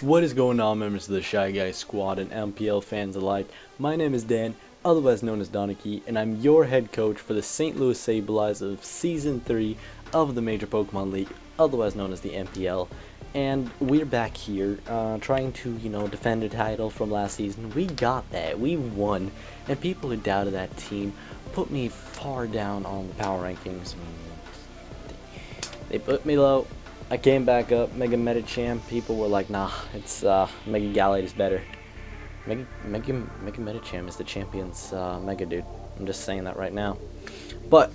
What is going on, members of the Shy Guy Squad and MPL fans alike? My name is Dan, otherwise known as Danekii, and I'm your head coach for the St. Louis Sableyes of Season 3 of the Major Pokemon League, otherwise known as the MPL. And we're back here, trying to, defend a title from last season. We got that, we won, and people who doubted that team put me far down on the power rankings. They put me low. I came back up, Mega Metacham. People were like, nah, it's Mega Gallade is better. Mega Metacham is the champion's Mega dude. I'm just saying that right now. But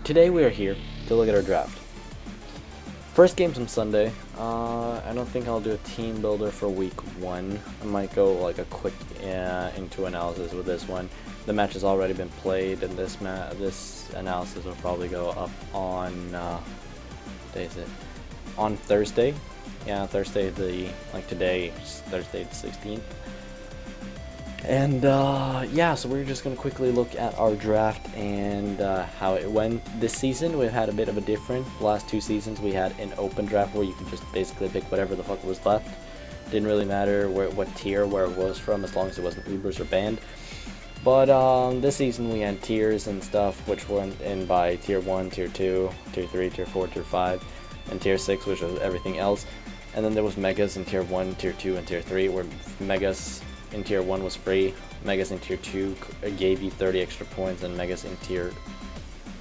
today we are here to look at our draft. First game's on Sunday. I don't think I'll do a team builder for week 1. I might go like a quick into analysis with this one. The match has already been played, and this analysis will probably go up on. Day is it? On Thursday. Yeah, Thursday today, Thursday the 16th. And yeah, so we're just gonna quickly look at our draft and how it went this season. We've had a bit of a different. The last 2 seasons we had an open draft where you can just basically pick whatever the fuck was left. Didn't really matter what tier where it was from, as long as it wasn't Ubers or banned. But this season we had tiers and stuff, which went in by tier 1, tier 2, tier 3, tier 4, tier 5, and tier 6, which was everything else. And then there was megas in tier 1, tier 2, and tier 3, where megas in tier 1 was free, megas in tier 2 gave you 30 extra points, and megas in tier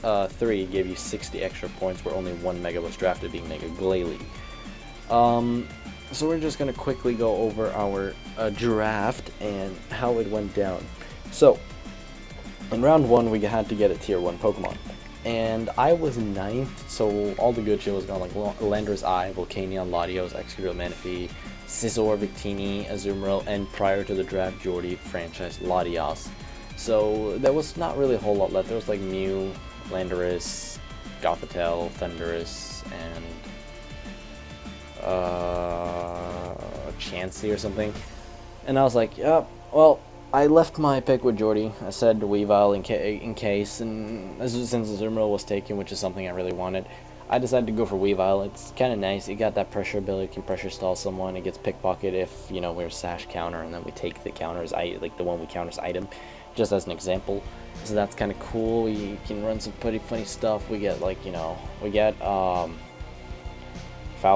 3 gave you 60 extra points, where only 1 mega was drafted, being Mega Glalie. So we're just going to quickly go over our draft and how it went down. So, in round 1, we had to get a tier 1 Pokemon, and I was 9th, so all the good shit was gone, like Landorus Eye, Volcanion, Latios, Excadrill, Manaphy, Scizor, Victini, Azumarill, and prior to the draft, Jordy franchise Latias. So, there was not really a whole lot left. There was like Mew, Landorus, Gothitelle, Thundurus, and Chansey or something. And I was like, yep, well, I left my pick with Jordy. I said Weavile in case, and since Azumarill was taken, which is something I really wanted, I decided to go for Weavile. It's kind of nice. You got that pressure ability, you can pressure stall someone. It gets pickpocket if, we're Sash counter, and then we take the counters, like the one we counters item, just as an example. So that's kind of cool. We can run some pretty funny stuff. We get we get Foul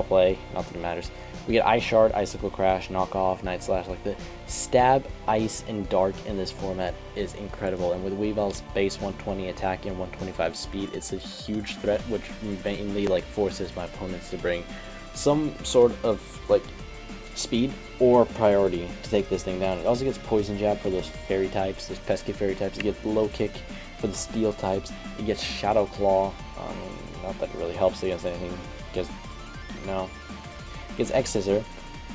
Play, not that it matters. We get Ice Shard, Icicle Crash, Knockoff, Night Slash. Like the Stab, Ice, and Dark in this format is incredible. And with Weavile's base 120 attack and 125 speed, it's a huge threat, which mainly forces my opponents to bring some sort of speed or priority to take this thing down. It also gets Poison Jab for those fairy types, those pesky fairy types. It gets Low Kick for the steel types. It gets Shadow Claw. Not that it really helps against anything, because It gets X-Scissor,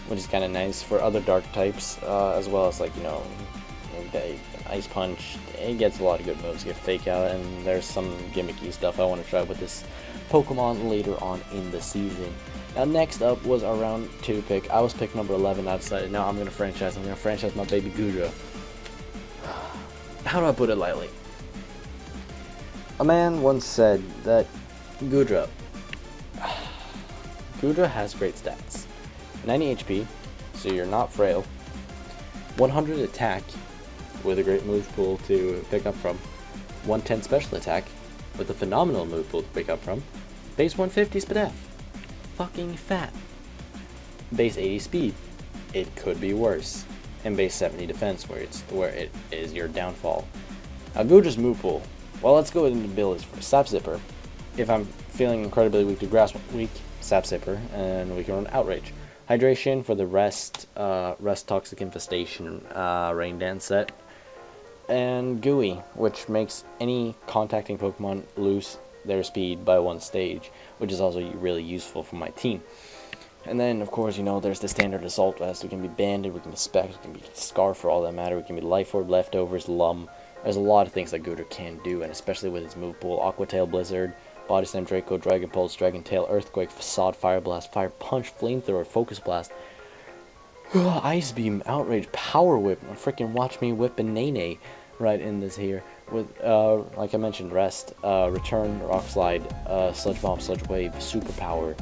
which is kind of nice for other dark types, as well as Ice Punch. It gets a lot of good moves. You get Fake Out, and there's some gimmicky stuff I want to try with this Pokemon later on in the season. Now next up was our round 2 pick. I was pick number 11. I decided now I'm going to franchise my baby Goodra. How do I put it lightly? A man once said that Goodra has great stats. 90 HP, so you're not frail. 100 attack, with a great move pool to pick up from. 110 special attack, with a phenomenal move pool to pick up from. Base 150 Spadef. Fucking fat. Base 80 speed. It could be worse. And base 70 defense, where it is your downfall. Now Goodra's move pool. Well, let's go into abilities for Sap Zipper. If I'm feeling incredibly weak to Grass Sap Zipper, and we can run Outrage. Hydration for the Rest Toxic Infestation Rain Dance set. And Gooey, which makes any contacting Pokemon lose their speed by 1 stage, which is also really useful for my team. And then, of course, there's the standard Assault Vest. We can be Banded, we can be Spec, we can be Scarf for all that matter, we can be Life Orb, Leftovers, Lum. There's a lot of things that Goodra can do, and especially with its move pool. Aqua Tail, Blizzard, Body Slam, Draco, Dragon Pulse, Dragon Tail, Earthquake, Facade, Fire Blast, Fire Punch, Flamethrower, Focus Blast, Ice Beam, Outrage, Power Whip, freaking watch me whip and Nene right in this here. With, like I mentioned, Rest, Return, Rock Slide, Sludge Bomb, Sludge Wave, Superpower,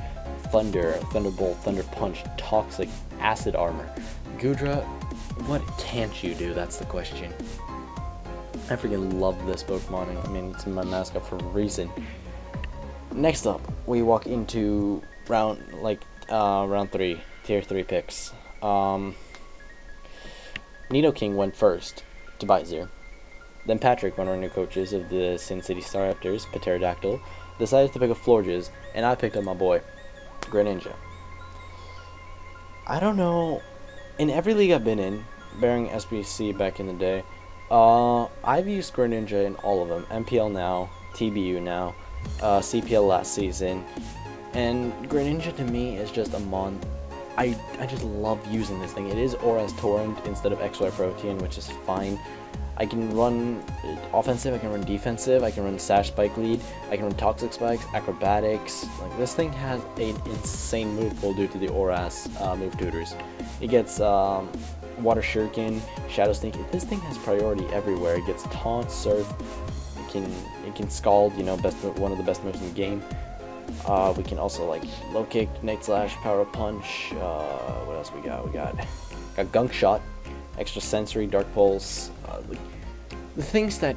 Thunder, Thunderbolt, Thunder Punch, Toxic, Acid Armor. Gudra, what can't you do? That's the question. I freaking love this Pokemon. I mean, it's my mascot for a reason. Next up, we walk into round 3, tier 3 picks. Nidoking went first to Baizer. Then Patrick, one of our new coaches of the Sin City Staraptors, Pterodactyl, decided to pick up Florges, and I picked up my boy, Greninja. I don't know, in every league I've been in, bearing SBC back in the day, I've used Greninja in all of them. MPL now, TBU now, CPL last season, and Greninja to me is just a I just love using this thing. It is Aura's Torrent instead of XY Protean, which is fine. I can run offensive, I can run defensive, I can run Sash Spike Lead, I can run Toxic Spikes, Acrobatics. Like, this thing has an insane move pool due to the Aura's move tutors. It gets Water Shuriken, Shadow Sneak. This thing has priority everywhere. It gets Taunt, Surf, it can Scald, you know, one of the best moves in the game. We can also like Low Kick, Night Slash, Power Punch. What else we got? We got Gunk Shot, Extra Sensory, Dark Pulse. The things that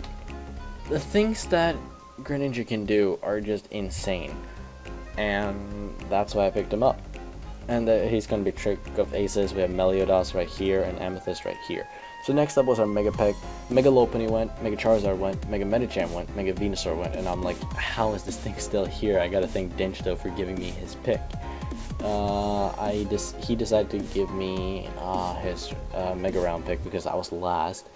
Greninja can do are just insane, and that's why I picked him up. And he's gonna be Trick of Aces. We have Meliodas right here and Amethyst right here. So next up was our Mega Peg. Mega Lopunny went, Mega Charizard went, Mega Medicham went, Mega Venusaur went, and I'm like, how is this thing still here? I gotta thank Denchto for giving me his pick. He decided to give me his Mega Round pick because I was last,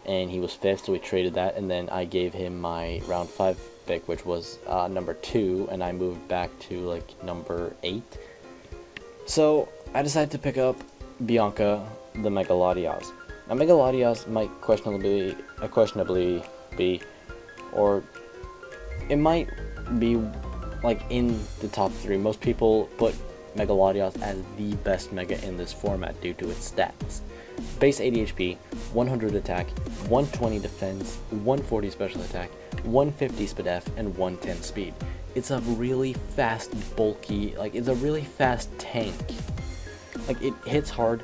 and he was 5th, so we traded that, and then I gave him my Round 5 pick, which was number 2, and I moved back to like number 8. So I decided to pick up Bianca, the Mega Latias. Now, Mega Latias might questionably be, or it might be like in the top 3. Most people put Mega Latias as the best Mega in this format due to its stats. Base 80 HP, 100 attack, 120 defense, 140 special attack, 150 SPDF, and 110 speed. It's a really fast, bulky, like, it's a really fast tank. Like, it hits hard,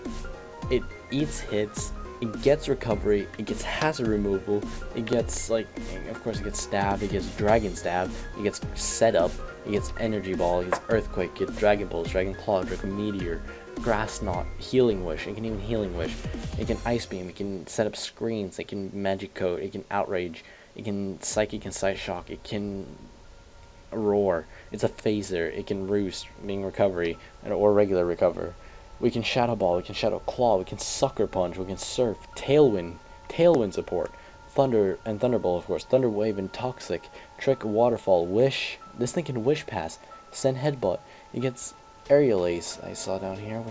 it eats hits, it gets recovery, it gets hazard removal, it gets, like, of course it gets stab, it gets dragon stab, it gets setup, it gets energy ball, it gets earthquake, it gets dragon pulse, dragon claw, dragon meteor, grass knot, healing wish, it can even healing wish, it can ice beam, it can set up screens, it can magic coat, it can outrage, it can psychic and sight shock, it can roar, it's a phaser, it can roost, being recovery, or regular recover. We can Shadow Ball, we can Shadow Claw, we can Sucker Punch, we can Surf, Tailwind support, Thunder, and Thunderbolt, of course, Thunder Wave and Toxic, Trick, Waterfall, Wish. This thing can Wish Pass, Send Headbutt. It gets Aerial Ace. I saw down here,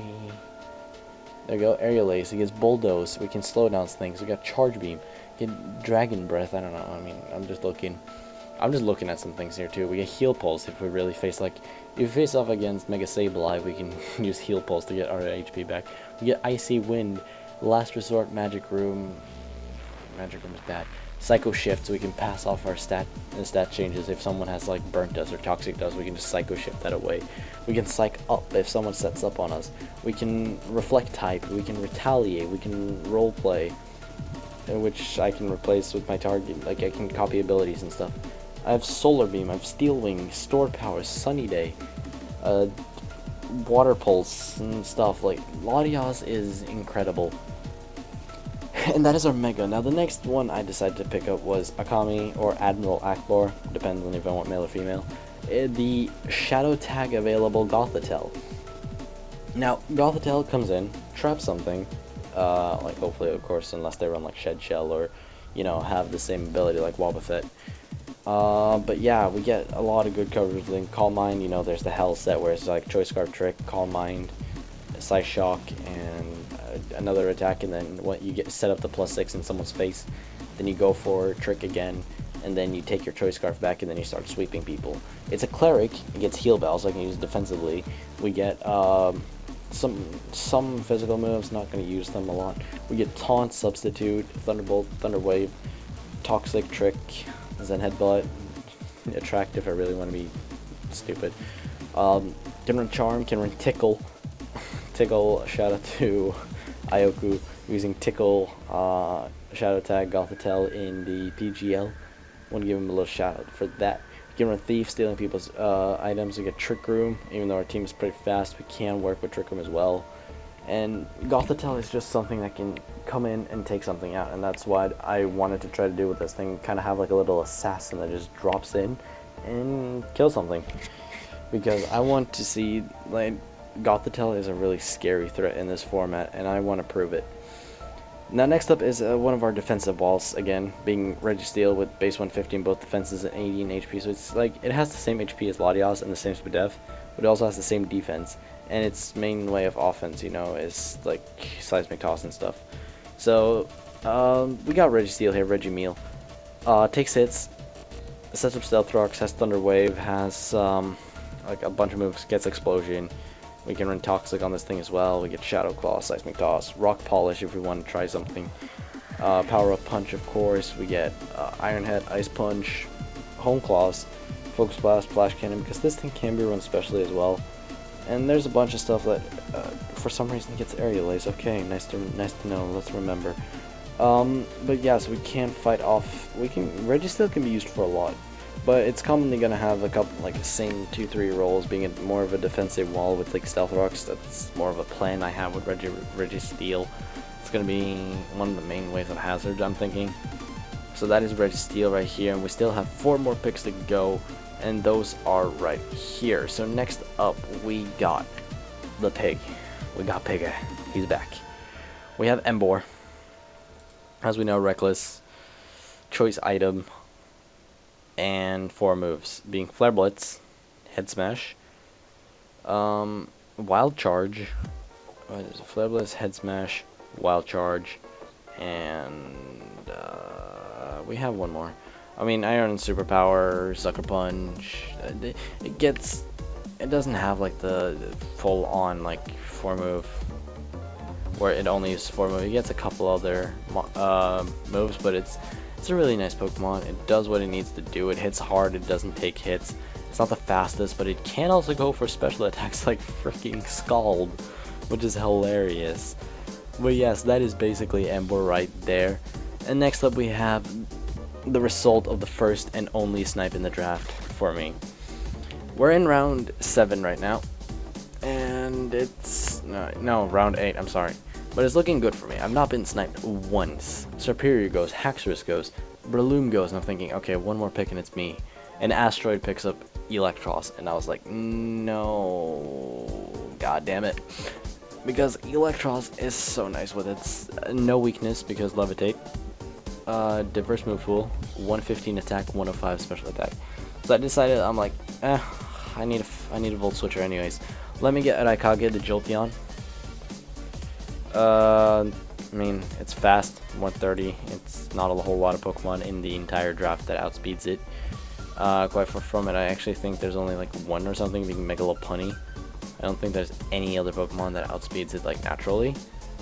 there you go, Aerial Ace. It gets Bulldoze. We can slow down things. We got Charge Beam. We get Dragon Breath. I don't know, I mean, I'm just looking at some things here too. We get Heal Pulse if we really face, like, if we face off against Mega Sableye, we can use Heal Pulse to get our HP back. We get Icy Wind, Last Resort, Magic Room. Magic Room is bad. Psycho Shift, so we can pass off our stat changes. If someone has like Burnt Us or Toxic Dust, we can just Psycho Shift that away. We can Psych Up if someone sets up on us. We can Reflect Type, we can Retaliate, we can Roleplay, which I can replace with my target, like I can copy abilities and stuff. I have Solar Beam, I have Steel Wing, Stored Power, Sunny Day, Water Pulse and stuff. Like, Latias is incredible. And that is our Mega. Now the next one I decided to pick up was Akami or Admiral Akbar, depends on if I want male or female. The Shadow Tag available Gothitelle. Now Gothitelle comes in, traps something, like hopefully of course unless they run like Shed Shell or, you know, have the same ability like Wobbuffet. But yeah, we get a lot of good coverage. Then Calm Mind, you know, there's the Hell set where it's like Choice Scarf Trick, Calm Mind, Size Shock, and another attack, and then what you get set up the +6 in someone's face, then you go for Trick again, and then you take your Choice Scarf back, and then you start sweeping people. It's a Cleric, it gets Heal Bell, so I can use it defensively. We get some physical moves, not going to use them a lot. We get Taunt, Substitute, Thunderbolt, Thunder Wave, Toxic, Trick, Zen Headbutt, Attract if I really want to be stupid. Can run Charm, can run Tickle. Tickle, shout out to Ioku using Tickle Shadow Tag Gothitelle in the PGL. Want to give him a little shout out for that. We can run Thief, stealing people's items. We get Trick Room, even though our team is pretty fast, we can work with Trick Room as well. And Gothitelle is just something that can come in and take something out, and that's what I wanted to try to do with this thing. Kind of have like a little assassin that just drops in and kills something. Because I want to see, like, Gothitelle is a really scary threat in this format, and I want to prove it. Now next up is one of our defensive walls, again, being Registeel with base 150 in both defenses and 80 in HP, so it's like, it has the same HP as Latias and the same speed def, but it also has the same defense, and its main way of offense, you know, is like seismic toss and stuff. So, we got Registeel here, Regimeal. Takes hits, sets up Stealth Rocks, has Thunder Wave, has like a bunch of moves, gets Explosion. We can run Toxic on this thing as well. We get Shadow Claw, Seismic Toss, Rock Polish if we want to try something. Power Up Punch, of course. We get Iron Head, Ice Punch, Home Claws, Focus Blast, Flash Cannon, because this thing can be run specially as well. And there's a bunch of stuff that, for some reason, gets Aerial Ace. Okay, nice to know. Let's remember. But yeah, so we can fight off. Registeel can be used for a lot. But it's commonly going to have a couple, like, the same 2-3 roles, being more of a defensive wall with, like, Stealth Rocks. That's more of a plan I have with Registeel. It's going to be one of the main waves of hazards, I'm thinking. So that is Registeel right here, and we still have 4 more picks to go, and those are right here. So next up, we got the Pig. We got Pigga. He's back. We have Embor. As we know, Reckless, choice item, and 4 moves, being Flare Blitz, Head Smash, Wild Charge, Flare Blitz, Head Smash, Wild Charge, and we have one more. I mean, Iron Superpower, Sucker Punch. It doesn't have like the full on like 4 move where it only uses 4 moves. It gets a couple other moves, but it's a really nice Pokemon. It does what it needs to do. It hits hard, it doesn't take hits. It's not the fastest, but it can also go for special attacks like freaking Scald, which is hilarious. But yes, that is basically Embor right there. And next up we have the result of the first and only snipe in the draft for me. We're in round 7 right now. And it's... no, round 8, I'm sorry. But it's looking good for me. I've not been sniped once. Serperior goes, Haxorus goes, Breloom goes, and I'm thinking, okay, one more pick and it's me. And Asteroid picks up Electros, and I was like, no, god damn it. Because Electros is so nice with its no weakness because Levitate, diverse move pool, 115 attack, 105 special attack. So I decided, I'm like, I need a Volt Switcher anyways. Let me get Raikage the Jolteon. I mean, it's fast, 130. It's not a whole lot of Pokemon in the entire draft that outspeeds it. Quite far from it, I actually think there's only like 1 or something, being Megalopunny. I don't think there's any other Pokemon that outspeeds it like naturally.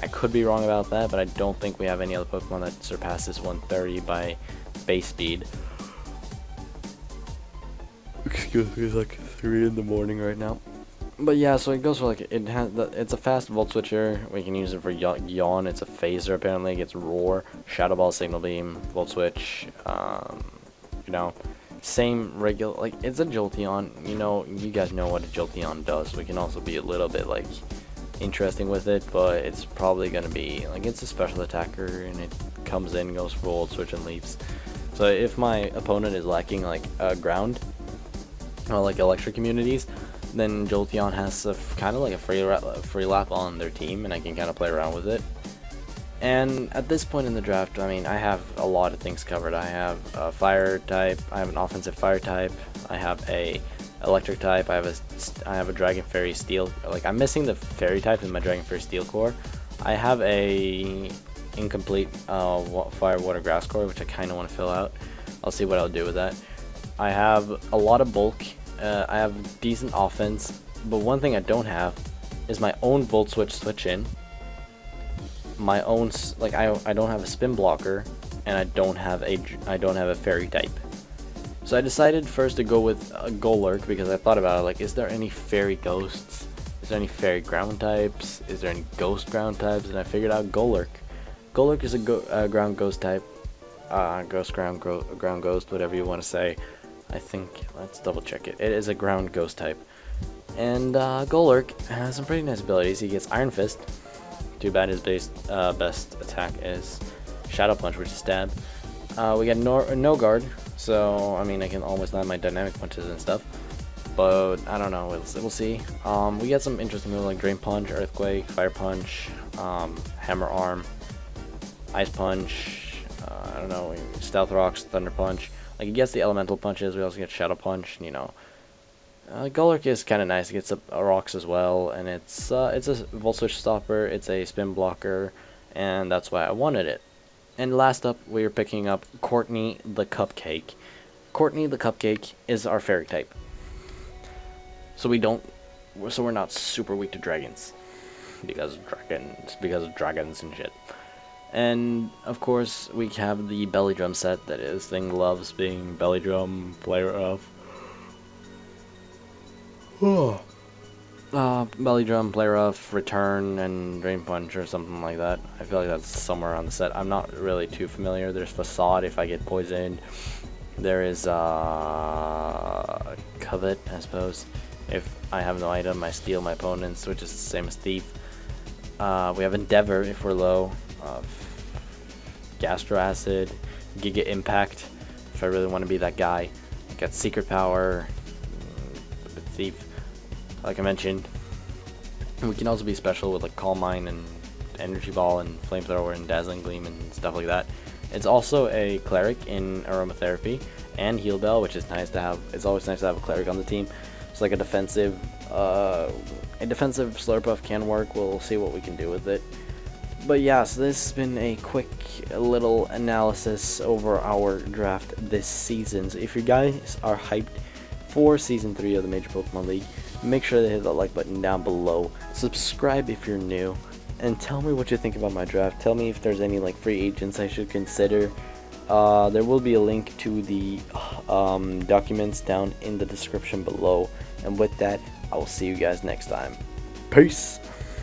I could be wrong about that, but I don't think we have any other Pokemon that surpasses 130 by base speed. Excuse me, it's like 3 in the morning right now. But yeah, so it goes for like, it's a fast Volt Switcher. We can use it for Yawn. It's a phaser apparently. It gets Roar, Shadow Ball, Signal Beam, Volt Switch. You know, same regular, like, it's a Jolteon. You know, you guys know what a Jolteon does. We can also be a little bit like interesting with it, but it's probably gonna be like, it's a special attacker and it comes in, goes for Volt Switch and leaves. So if my opponent is lacking like ground or like electric immunities, then Jolteon has kind of like a free lap on their team, and I can kind of play around with it. And at this point in the draft, I mean, I have a lot of things covered. I have a fire type, I have an offensive fire type, I have a electric type, I have a Dragon Fairy Steel. Like, I'm missing the fairy type in my Dragon Fairy Steel core. I have a incomplete fire water grass core, which I kind of want to fill out. I'll see what I'll do with that. I have a lot of bulk. I have decent offense, but one thing I don't have is my own Volt Switch in. My own, like, I don't have a spin blocker, and I don't have a fairy type. So I decided first to go with Golurk because I thought about it, like, is there any fairy ghosts? Is there any fairy ground types? Is there any ghost ground types? And I figured out Golurk. Golurk is a ground ghost type. Ground ghost, whatever you want to say. I think, let's double check it. It is a ground ghost type. And Golurk has some pretty nice abilities. He gets Iron Fist. Too bad his best attack is Shadow Punch, which is stab. We get no guard, so I mean I can almost land my dynamic punches and stuff. But I don't know, we'll see. We get some interesting moves like Drain Punch, Earthquake, Fire Punch, Hammer Arm, Ice Punch. I don't know, Stealth Rocks, Thunder Punch. Like, he gets the elemental punches. We also get Shadow Punch. You know, Golurk is kind of nice. It gets rocks as well, and it's a Volt Switch stopper. It's a spin blocker, and that's why I wanted it. And last up, we are picking up Courtney the Cupcake. Courtney the Cupcake is our fairy type, so we're not super weak to dragons because of dragons and shit. And of course, we have the belly drum set that is Thing loves being belly drum player of. Belly drum, player of, return, and drain punch or something like that. I feel like that's somewhere on the set. I'm not really too familiar. There's facade if I get poisoned. There is covet, I suppose. If I have no item, I steal my opponent's, which is the same as thief. We have endeavor if we're low. Gastro acid, Giga Impact if I really want to be that guy. Got secret power, thief, like I mentioned. We can also be special with like Calm Mind and Energy Ball and Flamethrower and Dazzling Gleam and stuff like that. It's also a cleric in Aromatherapy and Heal Bell, which is nice to have. It's always nice to have a cleric on the team. It's like a defensive Slurpuff can work. We'll see what we can do with it. But yeah, so this has been a quick little analysis over our draft this season. So if you guys are hyped for Season 3 of the Major Pokemon League, make sure to hit that like button down below. Subscribe if you're new, and tell me what you think about my draft. Tell me if there's any like free agents I should consider. There will be a link to the documents down in the description below. And with that, I will see you guys next time. Peace!